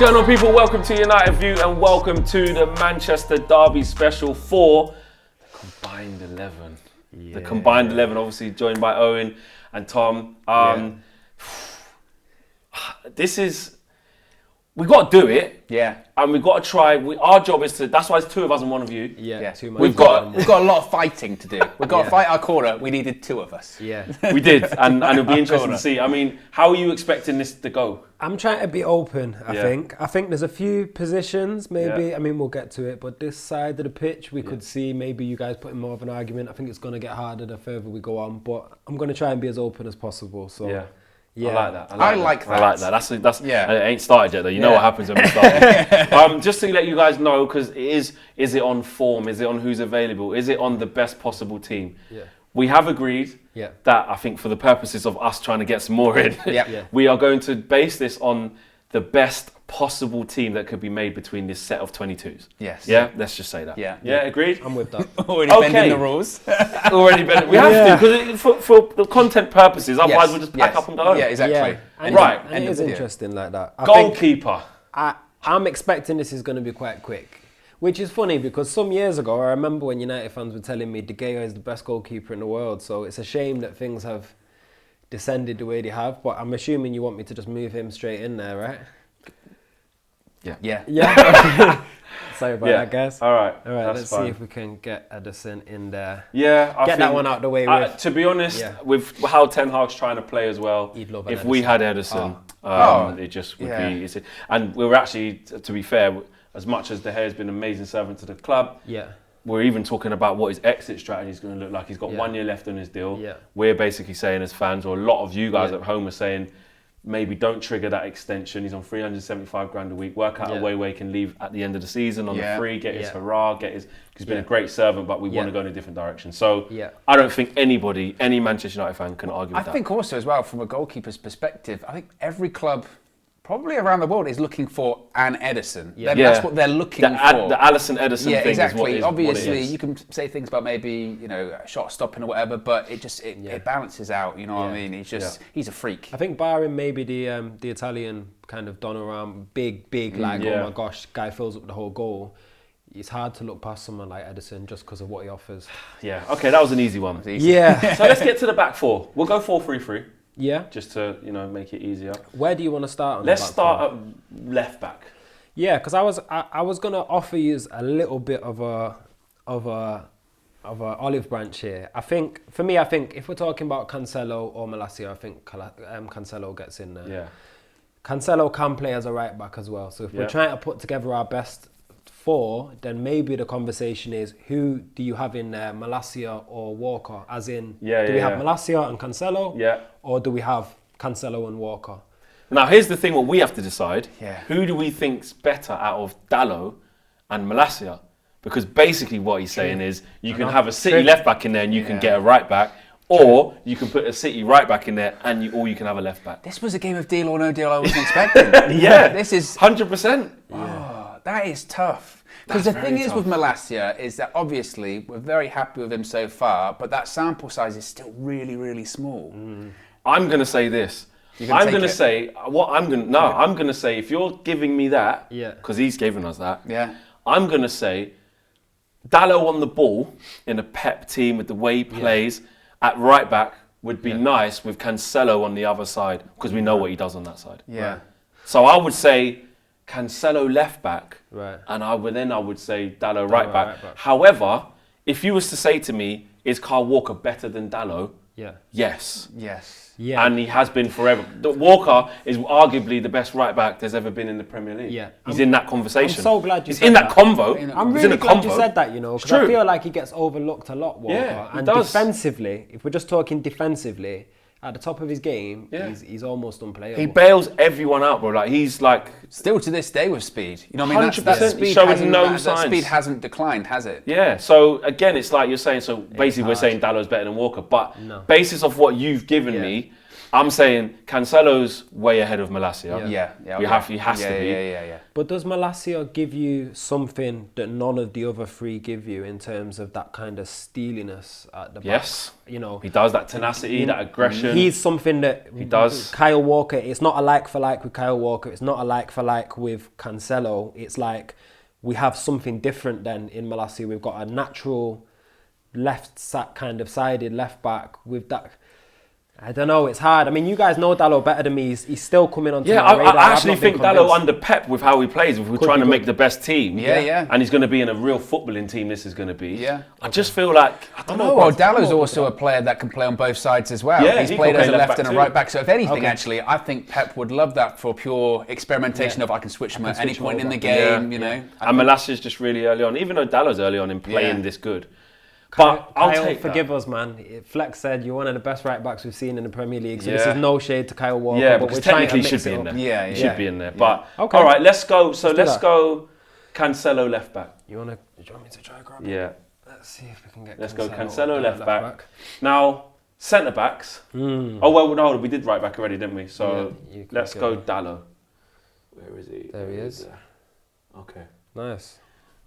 going on, people? Welcome to United View and welcome to the Manchester Derby special for the Combined 11. The Combined 11, obviously joined by Owen and Tom. This is, we got to do it. Yeah. And we've got to try. Our job is to, that's why it's two of us and one of you. Yeah. Too much. We've got a lot of fighting to do. We've got to fight our corner. We needed two of us. Yeah. We did, and it'll be interesting to see. I mean, how are you expecting this to go? I'm trying to be open, I think. I think there's a few positions, maybe. I mean, we'll get to it, but this side of the pitch, we could see maybe you guys putting more of an argument. I think it's going to get harder the further we go on, but I'm going to try and be as open as possible. So. Yeah. I like that. I like that. I like that. That's it ain't started yet though. You know what happens when we start. Just to let you guys know, because is it on form? Is it on who's available? Is it on the best possible team? Yeah. We have agreed that I think for the purposes of us trying to get some more in, we are going to base this on the best possible team that could be made between this set of 22s. Yes. Yeah, let's just say that. Yeah. Yeah, agreed? I'm with that. Already bending the rules. Already bending. We have to, because for the content purposes, otherwise we'll just pack up and go home. Yeah, exactly. Yeah. And Right. And it is interesting like that. Goalkeeper. I'm expecting this is going to be quite quick. Which is funny because some years ago, I remember when United fans were telling me De Gea is the best goalkeeper in the world. So it's a shame that things have descended the way they have. But I'm assuming you want me to just move him straight in there, right? Yeah. Sorry about that, guys. All right. Let's see if we can get Edison in there. Yeah, I get that one out the way with. To be honest, with how Ten Hag's trying to play as well, if we had Edison, it just would be. And we were actually, to be fair, as much as De Gea has been an amazing servant to the club, we're even talking about what his exit strategy is going to look like. He's got 1 year left on his deal. Yeah. We're basically saying as fans, or a lot of you guys at home are saying, maybe don't trigger that extension. He's on 375 grand a week. Work out a way where he can leave at the end of the season on the free, get his hurrah, because he's been a great servant, but we want to go in a different direction. So I don't think any Manchester United fan can argue with that. I think also as well, from a goalkeeper's perspective, I think every club probably around the world is looking for an Edison. That's what they're looking for. The Alisson Edison thing exactly. is what Obviously, it is. you can say things about maybe, shot stopping or whatever, but it balances out, you know what I mean? He's a freak. I think barring maybe the Italian kind of Donnarumma, big, oh my gosh, guy fills up the whole goal. It's hard to look past someone like Edison just because of what he offers. Yeah, okay, that was an easy one. Yeah. So let's get to the back four. We'll go 4-3-3. Yeah. Just to, make it easier. Where do you want to start on Let's start at left back. Yeah, because I was gonna offer you a little bit of a olive branch here. I think if we're talking about Cancelo or Malacia, I think Cancelo gets in there. Yeah. Cancelo can play as a right back as well. So if we're trying to put together our best four, then maybe the conversation is, who do you have in there, Malacia or Walker? As in, do we have Malacia and Cancelo? Yeah. Or do we have Cancelo and Walker? Now, here's the thing, what we have to decide. Yeah. Who do we think's better out of Dalot and Malacia? Because basically what he's saying is, you can have a City left back in there and you can get a right back, or you can put a City right back in there and you can have a left back. This was a game of deal or no deal I wasn't expecting. This is 100%. That is tough. Because the thing is with Malacia is that obviously we're very happy with him so far, but that sample size is still really, really small. I'm going to say this. I'm going to say if you're giving me that, because he's given us that, I'm going to say Dalot on the ball in a Pep team with the way he plays at right back would be nice with Cancelo on the other side, because we know what he does on that side. Yeah. So I would say Cancelo left back, and I would say Dalot right back. However, if you was to say to me, is Kyle Walker better than Dalot? Yes. Yeah. And he has been forever. Walker is arguably the best right back there's ever been in the Premier League. Yeah. He's in that conversation. I'm so glad you said that. He's in that convo. I'm really glad you said that, because I feel like he gets overlooked a lot, Walker. Yeah, he and does. Defensively, if we're just talking defensively, at the top of his game, he's almost unplayable. He bails everyone out, bro. He's still to this day with speed. You know what I mean? 100%. That speed showing no signs. That speed hasn't declined, has it? Yeah. So again, it's like you're saying. So basically, we're saying Dalot's better than Walker, but basis of what you've given me, I'm saying Cancelo's way ahead of Malacia. He has to be. Yeah. But does Malacia give you something that none of the other three give you in terms of that kind of steeliness at the back? Yes. You know, he does that tenacity, that aggression. He's something that he does. Kyle Walker, it's not a like for like with Kyle Walker. It's not a like for like with Cancelo. It's like we have something different then in Malacia. We've got a natural sided left back with that. I don't know, it's hard. I mean, you guys know Dalot better than me. He's still coming onto my radar. I actually think Dalot under Pep with how he plays, if we're trying to make the best team. And he's going to be in a real footballing team, this is going to be. I just feel like, I don't know. Well, Dalot's also a player that can play on both sides as well. He's played as a left and a right back. So if anything, actually, I think Pep would love that for pure experimentation of I can switch from at any point in the game, you know. And Malacia's just really early on, even though Dalot's early on in playing this good. But I'll take forgive us, man. Flex said you're one of the best right backs we've seen in the Premier League. So this is no shade to Kyle Walker. Yeah, but because we're trying technically to he should be in there. He should be in there. But all right, let's go. So let's go Cancelo left back. Do you want me to try grab it? Yeah. Let's see if we can get. Let's go Cancelo left back. Now centre backs. Oh well, no, we did right back already, didn't we? So let's go Dalot. Where is he? There he is. Okay. Nice.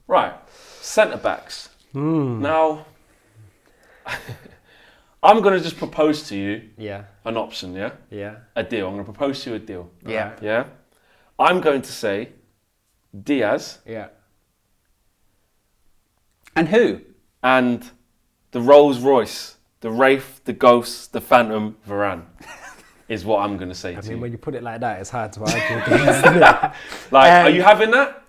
Right, centre backs. Now. I'm going to just propose to you an option, a deal. I'm going to propose to you a deal. Yeah? I'm going to say Diaz. And who? And the Rolls Royce, the Wraith, the Ghost, the Phantom, Varane is what I'm going to say to you. I mean, when you put it like that, it's hard to argue against. Are you having that?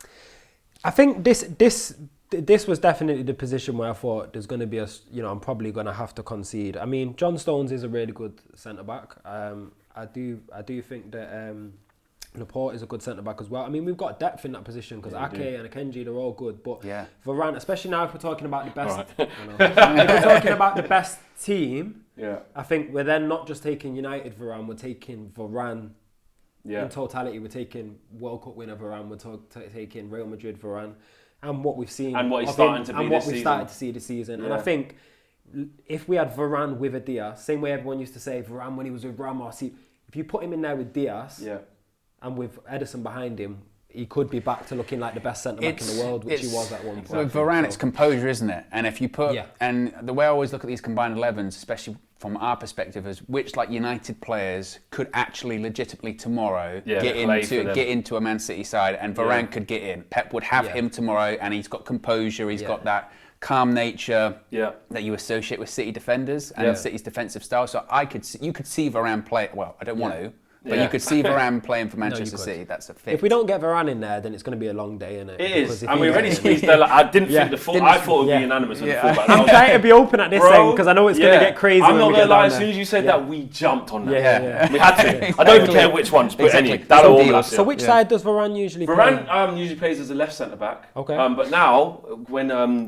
I think this was definitely the position where I thought there's going to be I'm probably going to have to concede. I mean, John Stones is a really good centre-back. I do think that Laporte is a good centre-back as well. I mean, we've got depth in that position because Ake and Akanji, they're all good. But Varane, especially now if we're talking about the best... If we're talking about the best team, I think we're then not just taking United Varane, we're taking Varane in totality. We're taking World Cup winner Varane, we're taking Real Madrid Varane. And what we've seen, and what he's starting to be and this what we've started to see this season, and I think if we had Varane with a Diaz, same way everyone used to say Varane when he was with Ramos, if you put him in there with Diaz, and with Ederson behind him, he could be back to looking like the best centre back in the world, which he was at one point. With Varane, it's composure, isn't it? And if you put, and the way I always look at these combined 11s, especially from our perspective, is which United players could actually legitimately tomorrow get into a Man City side, and Varane could get in. Pep would have him tomorrow, and he's got composure. He's got that calm nature that you associate with City defenders and City's defensive style. So you could see Varane play. Well, I don't want to. But you could see Varane playing for Manchester City. That's a fit. If we don't get Varane in there, then it's going to be a long day, isn't it? It is. And we already squeezed there. I didn't think the full. I thought it would be unanimous with the fullback. I'm trying to be open at this end because I know it's going to get crazy. I'm not going to lie. As soon as you said that, we jumped on that. We had to. I don't even care which ones, but anyway, that'll all. So which side does Varane usually play? Varane usually plays as a left centre back. Okay. But now,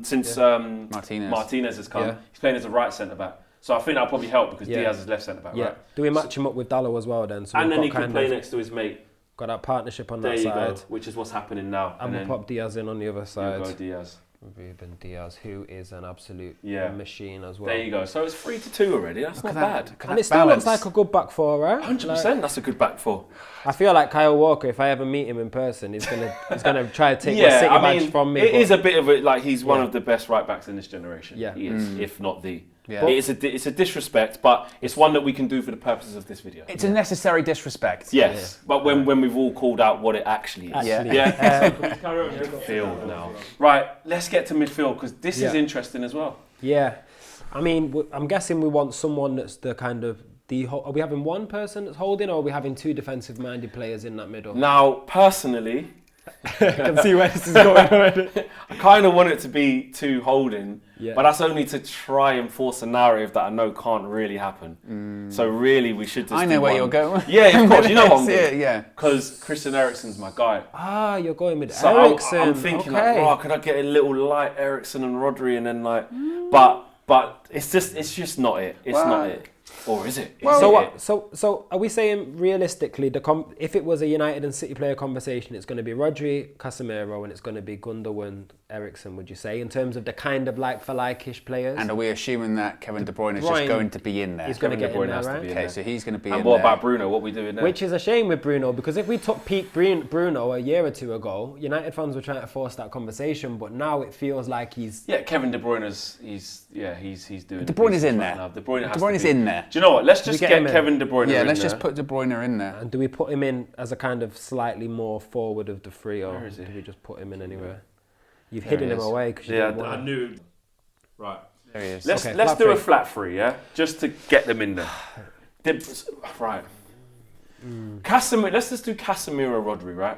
since Martinez has come, he's playing as a right centre back. So I think that'll probably help because Diaz is left centre back, right? Do we match him up with Dalot as well then? So and then he can play next to his mate. Got that partnership on that side. There you go, which is what's happening now. And we'll pop Diaz in on the other side. Go Diaz. Ruben Diaz, who is an absolute machine as well. There you go. So it's 3-2 already. That's not bad. And it still looks like a good back four, right? 100%. That's a good back four. I feel like Kyle Walker, if I ever meet him in person, he's gonna try to take my City badge from me. It is a bit of a he's one of the best right backs in this generation. Yeah, he is, if not the. Yeah. It's a disrespect, but it's one that we can do for the purposes of this video. It's a necessary disrespect. Yes, but when we've all called out what it actually is. Midfield now. Right, let's get to midfield because this is interesting as well. Yeah, I mean, I'm guessing we want someone that's the kind of are we having one person that's holding, or are we having two defensive-minded players in that middle? Now, personally, I can see where this is going already. I kind of want it to be two holding, but that's only to try and force a narrative that I know can't really happen. So really, we should just I know where you're going. Yeah, of course, you know what I'm doing. Yeah. Because Christian Eriksen's my guy. Ah, you're going with Eriksen. I'm thinking could I get a little light Eriksen and Rodri and then but it's just not it. It's not it. Or is it? So are we saying realistically, if it was a United and City player conversation, it's going to be Rodri, Casemiro, and it's going to be Gundogan, Eriksen, would you say, in terms of the kind of like-for-like-ish players? And are we assuming that Kevin De Bruyne is just going to be in there? He's going to get in there, right? Okay, so he's going to be in there. And what about Bruno? What are we doing there? Which is a shame with Bruno, because if we took peak Bruno a year or two ago, United fans were trying to force that conversation, but now it feels like he's... Yeah, Kevin De Bruyne's, he's doing... De Bruyne is in there. De Bruyne is in there. Do you know what? Let's just get Kevin De Bruyne in there. Yeah, let's just put De Bruyne in there. And do we put him in as a kind of slightly more forward of the three, or do we just put him in anywhere? You've hidden him away. I knew. Right. There he is. Let's do a flat three, yeah? Just to get them in there. Right. Let's just do Casemiro, Rodri, right?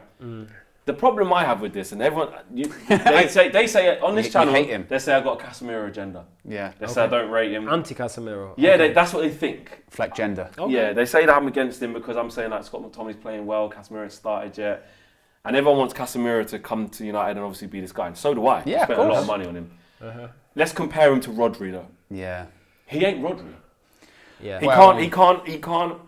The problem I have with this, and everyone, they say on this channel, they say I've got a Casemiro agenda. Yeah. They say I don't rate him. Anti-Casemiro. Yeah, that's what they think. Fleck gender. Okay. Yeah, they say that I'm against him because I'm saying like Scott McTominay's playing well, Casemiro hasn't started yet. And everyone wants Casemiro to come to United and obviously be this guy. And so do I. Yeah, spent a lot of money on him. Let's compare him to Rodri though. Yeah. He ain't Rodri. Yeah. He can't.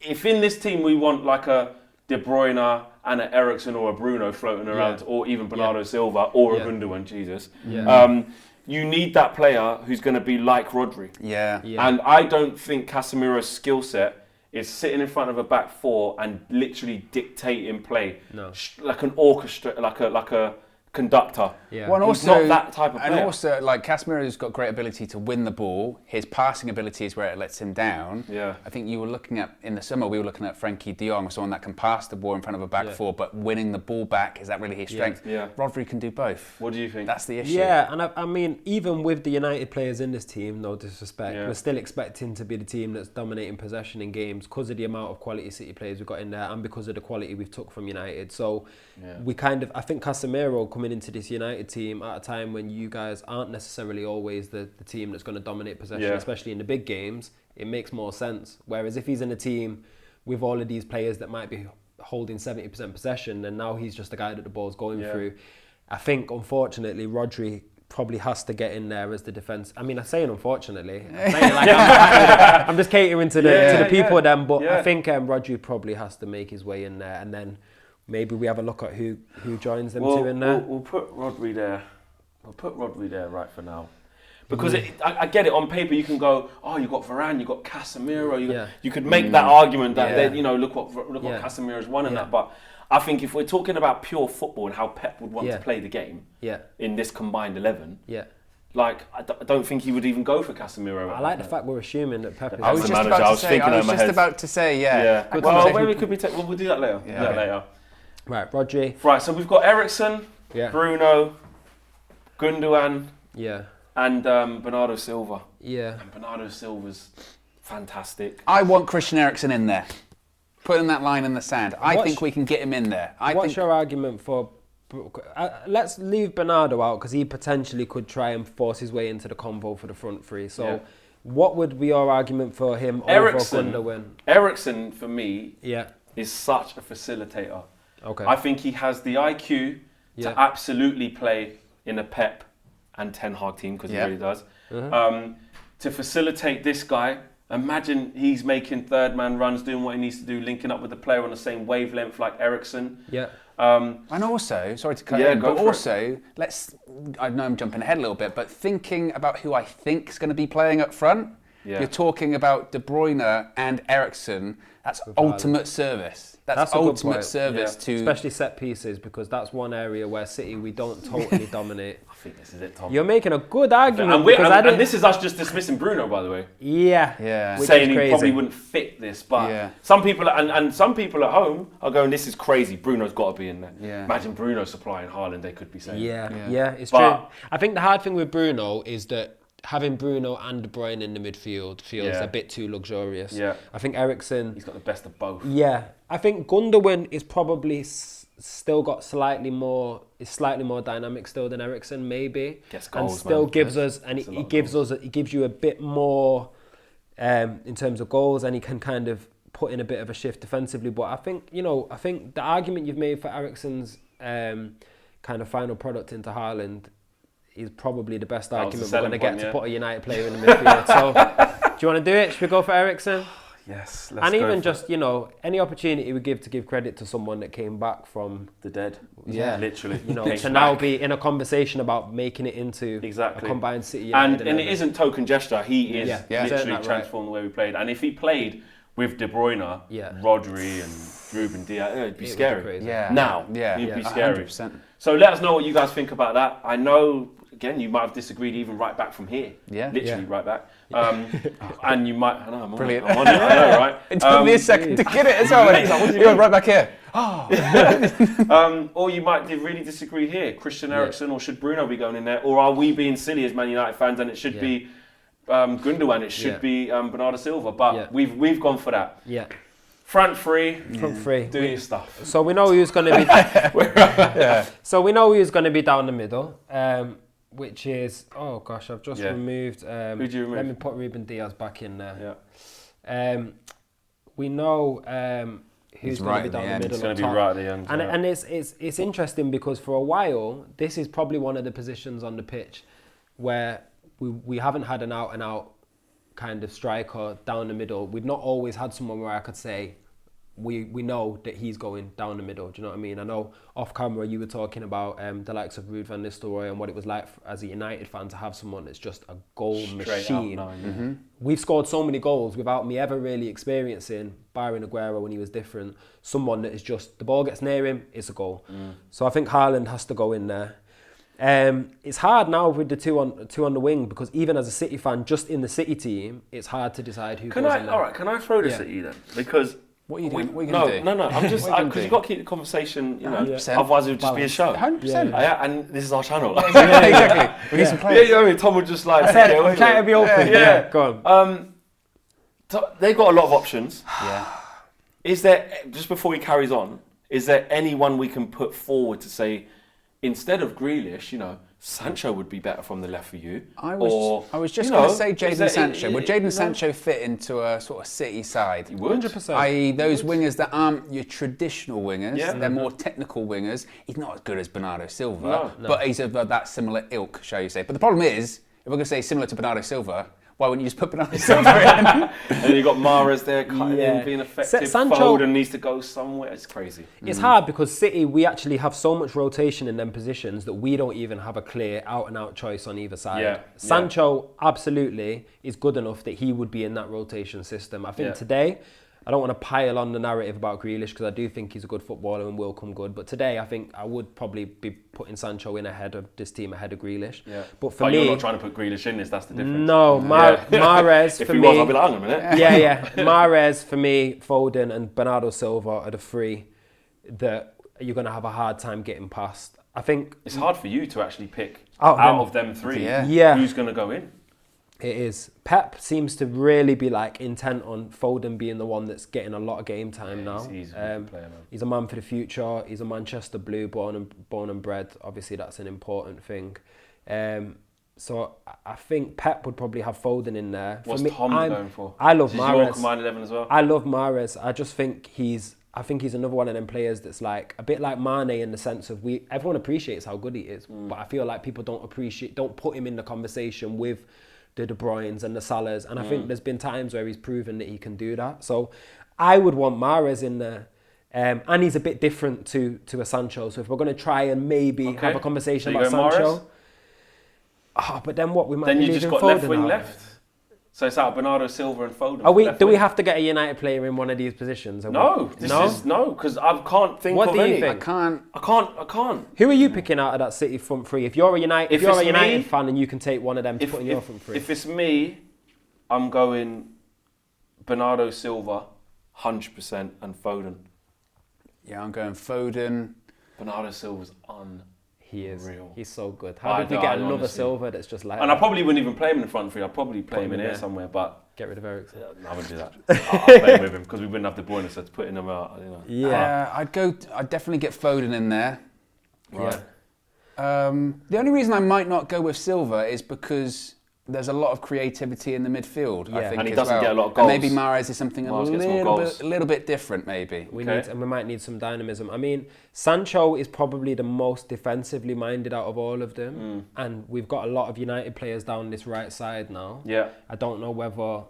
If in this team we want like a De Bruyne and an Eriksen or a Bruno floating around, or even Bernardo Silva or a Gundogan, Jesus. Yeah. You need that player who's going to be like Rodri. Yeah. And I don't think Casemiro's skill set is sitting in front of a back four and literally dictating play. No. Like an orchestra, like a conductor. Yeah. Well, he's not that type of player. And also, like, Casemiro's got great ability to win the ball. His passing ability is where it lets him down. Yeah. I think we were looking at Frankie de Jong, someone that can pass the ball in front of a back four, but winning the ball back, is that really his strength? Yeah. Rodri can do both. What do you think? That's the issue. Yeah, and I mean, even with the United players in this team, no disrespect, we're still expecting to be the team that's dominating possession in games because of the amount of quality City players we've got in there and because of the quality we've took from United. So I think Casemiro coming into this United team at a time when you guys aren't necessarily always the team that's going to dominate possession, especially in the big games, it makes more sense. Whereas if he's in a team with all of these players that might be holding 70% possession, and now he's just the guy that the ball's going through, I think unfortunately Rodri probably has to get in there as the defence. I mean, I'm saying unfortunately. I'm just catering to the people then, but I think Rodri probably has to make his way in there, and then maybe we have a look at who joins them two in there. We'll put Rodri there. We'll put Rodri there right for now. Because I get it, on paper you can go, oh, you got Varane, you got Casemiro, you could make that argument that look what Casemiro's won in that. But I think if we're talking about pure football and how Pep would want to play the game in this combined 11, like I don't think he would even go for Casemiro. I like the fact we're assuming that Pep is I was just about to say, Well, maybe could be. We'll do that later. Yeah. Later. Right, Rodri. Right, so we've got Eriksen, Bruno, Gundogan, and Bernardo Silva. Yeah. And Bernardo Silva's fantastic. I want Christian Eriksen in there. Putting that line in the sand. I think we can get him in there. What's your argument for... let's leave Bernardo out because he potentially could try and force his way into the convo for the front three. So what would be your argument for him over Gundogan? Eriksen, for me, is such a facilitator. Okay. I think he has the IQ to absolutely play in a Pep and Ten Hag team, because he really does. To facilitate this guy, imagine he's making third man runs, doing what he needs to do, linking up with the player on the same wavelength like Eriksen. Yeah. And also, sorry to cut in, but also, I know I'm jumping ahead a little bit, but thinking about who I think is going to be playing up front, you're talking about De Bruyne and Eriksen. That's ultimate service. That's ultimate service to... Especially set pieces, because that's one area where City, we don't totally dominate. I think this is it, Tom. You're making a good argument. And this is us just dismissing Bruno, by the way. Yeah. Saying he probably wouldn't fit this, but some people and some people at home are going, this is crazy. Bruno's got to be in there. Yeah. Imagine Bruno supplying Haaland, they could be saying. Yeah, it's true. I think the hard thing with Bruno is that having Bruno and De Bruyne in the midfield feels a bit too luxurious. Yeah. I think Eriksen... He's got the best of both. Yeah. I think Gundogan is probably still got slightly more dynamic still than Eriksen, maybe. Gets goals, and still gives us, and he gives you a bit more in terms of goals, and he can kind of put in a bit of a shift defensively. But I think the argument you've made for Eriksen's kind of final product into Haaland is probably the best argument we're going to get to put a United player in the midfield. So you want to do it? Should we go for Eriksen? Yes. And even just, any opportunity we give to give credit to someone that came back from the dead. Yeah. Literally. To now be in a conversation about making it into a combined City United. And it isn't token gesture. He is literally transformed the way we played. And if he played with De Bruyne, Rodri and Ruben Diaz, it'd be scary. It'd be scary. 100%. So let us know what you guys think about that. I know, again, you might have disagreed even right back from here. Literally right back. And you might, I know, I'm brilliant. On it, I know, right? It took me a second to get it as well. You're right back here. Or you might really disagree here. Christian Eriksen, or should Bruno be going in there? Or are we being silly as Man United fans and it should be Gundogan, it should be Bernardo Silva? But we've gone for that. Front three. Do your stuff. So we know who's going to be. So we know who's going to be down the middle. Which is, I've just removed. Who do you remove? Let me put Ruben Diaz back in there. We know who's going to be down the middle. It's going to be right at the end. And it's interesting because for a while, this is probably one of the positions on the pitch where we haven't had an out and out kind of striker down the middle. We've not always had someone where I could say, we know that he's going down the middle. Do you know what I mean? I know off camera you were talking about the likes of Ruud van Nistelrooy and what it was like as a United fan to have someone that's just a goal machine. We've scored so many goals without me ever really experiencing, barring Aguero when he was different, someone that is just, the ball gets near him, it's a goal. So I think Haaland has to go in there. It's hard now with the two on the wing because even as a City fan, just in the City team, it's hard to decide who goes in there. All right, can I throw this at you then? Because what are you doing? What are you going to do? No. I'm just because you've got to keep the conversation. Otherwise it would just be a show. 100%. And this is our channel. Exactly. We need some players. I mean, Tom would just like. I said I'm trying to be open. Go on. They've got a lot of options. Is there, just before he carries on, is there anyone we can put forward to say, instead of Grealish, Sancho would be better from the left for you? I was just going to say Jadon Sancho. Would Jadon Sancho fit into a sort of City side? He would. 100%. I.e. those wingers that aren't your traditional wingers. They're more technical wingers. He's not as good as Bernardo Silva, but he's of that similar ilk, shall you say. But the problem is, if we're going to say similar to Bernardo Silva, why wouldn't you just put Bernardo Silva in? And then you've got Mahrez there cutting in, being effective. Sancho, Foden needs to go somewhere. It's crazy. It's hard because City, we actually have so much rotation in them positions that we don't even have a clear out-and-out choice on either side. Sancho absolutely is good enough that he would be in that rotation system. I think today, I don't want to pile on the narrative about Grealish because I do think he's a good footballer and will come good. But today, I think I would probably be putting Sancho in ahead of this team, ahead of Grealish. But for me, you're not trying to put Grealish in this. That's the difference. No, Mahrez for me. If he was, I'd be like, hang on a minute. Mahrez for me, Foden and Bernardo Silva are the three that you're going to have a hard time getting past. I think it's hard for you to actually pick out of them three. Who's going to go in? It is. Pep seems to really be intent on Foden being the one that's getting a lot of game time now. He's a player, man. He's a man for the future. He's a Manchester Blue, born and bred. Obviously, that's an important thing. So I think Pep would probably have Foden in there. What's Tom going for? I love Mahrez. Your combined 11 as well? I love Mahrez. I just think he's another one of them players that's a bit like Mane in the sense of everyone appreciates how good he is, but I feel like people don't put him in the conversation with the De Bruynes and the Salahs, and I think there's been times where he's proven that he can do that. So I would want Mahrez in there, and he's a bit different to a Sancho. So if we're going to try and maybe have a conversation about Sancho, but then what? We might then be you just got Foden left wing left. So it's out Bernardo Silva and Foden. Do we have to get a United player in one of these positions? No, because I can't think of any. What do you think? I can't. Who are you picking out of that City front three? If you're a United fan and you can take one of them to put in your front three. If it's me, I'm going Bernardo Silva, 100%, and Foden. Yeah, I'm going Foden. Bernardo Silva's He is. Real. He's so good. How did we get another Silva that's just like... And I probably wouldn't even play him in the front three. I'd probably play him in here somewhere, but... Get rid of Eriksen. I wouldn't do that. I'd play with him because we wouldn't have the Bruyne, so to put him out, I'd definitely get Foden in there. Right. The only reason I might not go with Silva is because there's a lot of creativity in the midfield, I think, and he doesn't get a lot of goals. And maybe Mahrez is something a little bit different, maybe. We might need some dynamism. I mean, Sancho is probably the most defensively minded out of all of them, and we've got a lot of United players down this right side now. Yeah. I don't know whether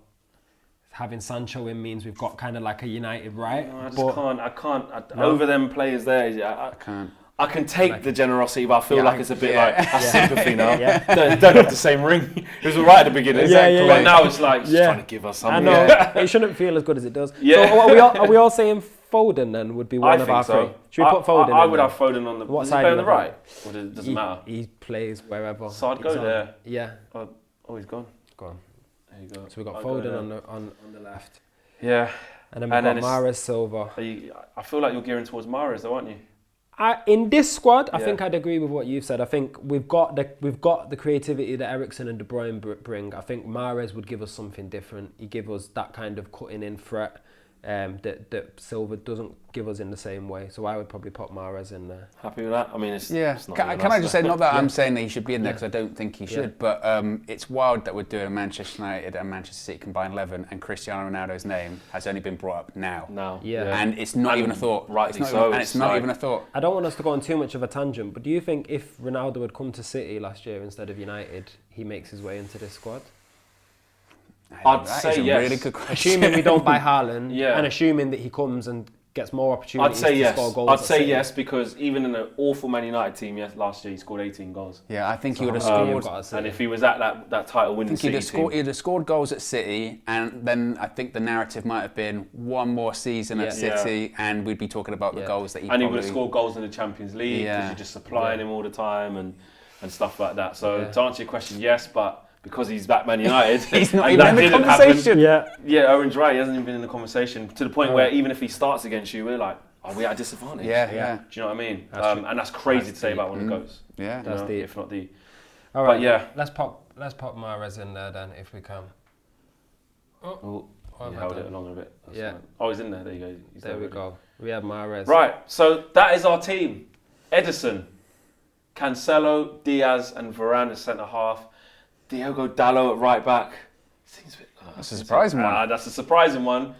having Sancho in means we've got kind of like a united right. No, I can't. Over them players there, I can't. I can take the generosity, but I feel like it's a bit like sympathy now. Don't have the same ring. It was all right at the beginning, but now it's like just trying to give us something. I know it shouldn't feel as good as it does. Yeah. So are we all saying Foden then would be one of our three? Should we put Foden in? I would have Foden on the. What side? On the right? Or does it matter? He plays wherever. So I'd go there. Yeah. Oh, he's gone. Gone. There you go. So we've got Foden on the left. Yeah. And then we've got Mahrez, Silva. I feel like you're gearing towards Mahrez, though, aren't you? In this squad, I think I'd agree with what you've said. I think we've got the creativity that Eriksen and De Bruyne bring. I think Mahrez would give us something different. He give us that kind of cutting in threat that Silva doesn't give us in the same way. So I would probably put Mahrez in there. Happy with that? I mean, it's not Can I just say, not that I'm saying that he should be in there because I don't think he should, but it's wild that we're doing a Manchester United and Manchester City combined 11 and Cristiano Ronaldo's name has only been brought up now. And it's not even a thought. Rightly so. And it's not even a thought. I don't want us to go on too much of a tangent, but do you think if Ronaldo had come to City last year instead of United, he makes his way into this squad? I'd say yes. Really good question. Assuming we don't buy Haaland, and assuming that he comes and gets more opportunities to score goals. I'd say yes, because even in an awful Man United team, last year he scored 18 goals. Yeah, I think he would have scored. And if he was at that title winning City team, he'd have scored goals at City, and then I think the narrative might have been one more season at City, and we'd be talking about the goals that he. And he would have scored goals in the Champions League because you're just supplying him all the time and stuff like that. So to answer your question, yes, but. Because he's back Man United, he's not even in the conversation. Owen's right. He hasn't even been in the conversation to the point where even if he starts against you, we're like, are we at a disadvantage? Yeah. Do you know what I mean? And that's crazy to say about one of the goats. Yeah, that's deep. If not the. All right. But let's pop Mahrez in there then if we can. Oh, you held it along a bit. That's fine. Oh, he's in there. There you go. There we go. We have Mahrez. Right. So that is our team. Edison, Cancelo, Diaz, and Varane at centre half. Diogo Dalot at right back. Seems a bit. That's a surprising one. That's a surprising one.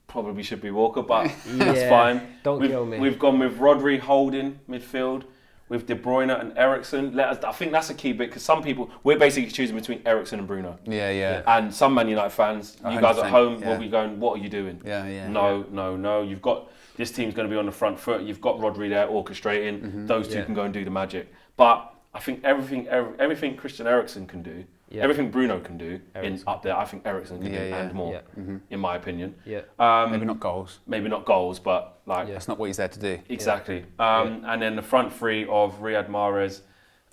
Probably should be Walker, but that's fine. Don't kill me. We've gone with Rodri holding midfield, with De Bruyne and Eriksen. I think that's a key bit because some people we're basically choosing between Eriksen and Bruno. Yeah. And some Man United fans, you guys at home will be going, "What are you doing?" Yeah. No. You've got this team's going to be on the front foot. You've got Rodri there orchestrating. Those two can go and do the magic, but. I think everything Christian Eriksen can do, everything Bruno can do up there, I think Eriksen can do and more, in my opinion. Maybe not goals. But like that's not what he's there to do. Exactly. And then the front three of Riyad Mahrez,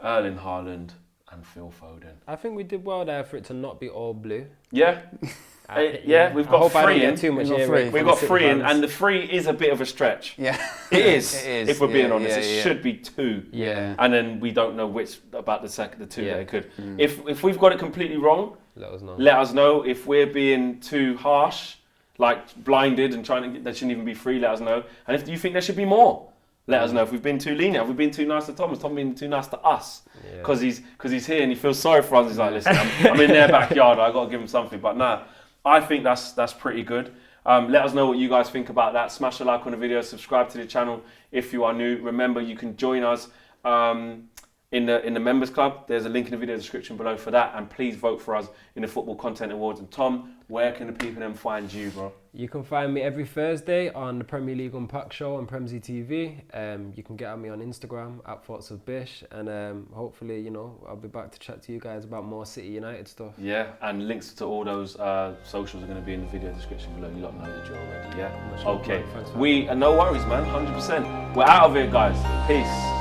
Erling Haaland, and Phil Foden. I think we did well there for it to not be all blue. Yeah. We've got three in. We've got three in, and the three is a bit of a stretch. Yeah, it is. If we're being honest, it should be two. Yeah, and then we don't know which about the two that it could. If we've got it completely wrong, let us know. Let us know. If we're being too harsh, like blinded and trying to, there shouldn't even be three. Let us know. And if you think there should be more, let us know. If we've been too lenient, have we been too nice to Tom? Has Tom been too nice to us? Because he's here and he feels sorry for us. He's like, listen, I'm in their backyard. I got to give him something. But nah. I think that's pretty good. Let us know what you guys think about that. Smash a like on the video, subscribe to the channel if you are new. Remember, you can join us in the members club. There's a link in the video description below for that. And please vote for us in the Football Content Awards. And Tom, where can the people then find you, bro? You can find me every Thursday on the Premier League Unpacked show on Premzy TV. You can get at me on Instagram at Thoughts of Bish, and hopefully, I'll be back to chat to you guys about more City United stuff. Yeah, and links to all those socials are going to be in the video description below. You lot know that you're already. Yeah. Okay. No worries, man. 100%. We're out of here, guys. Peace.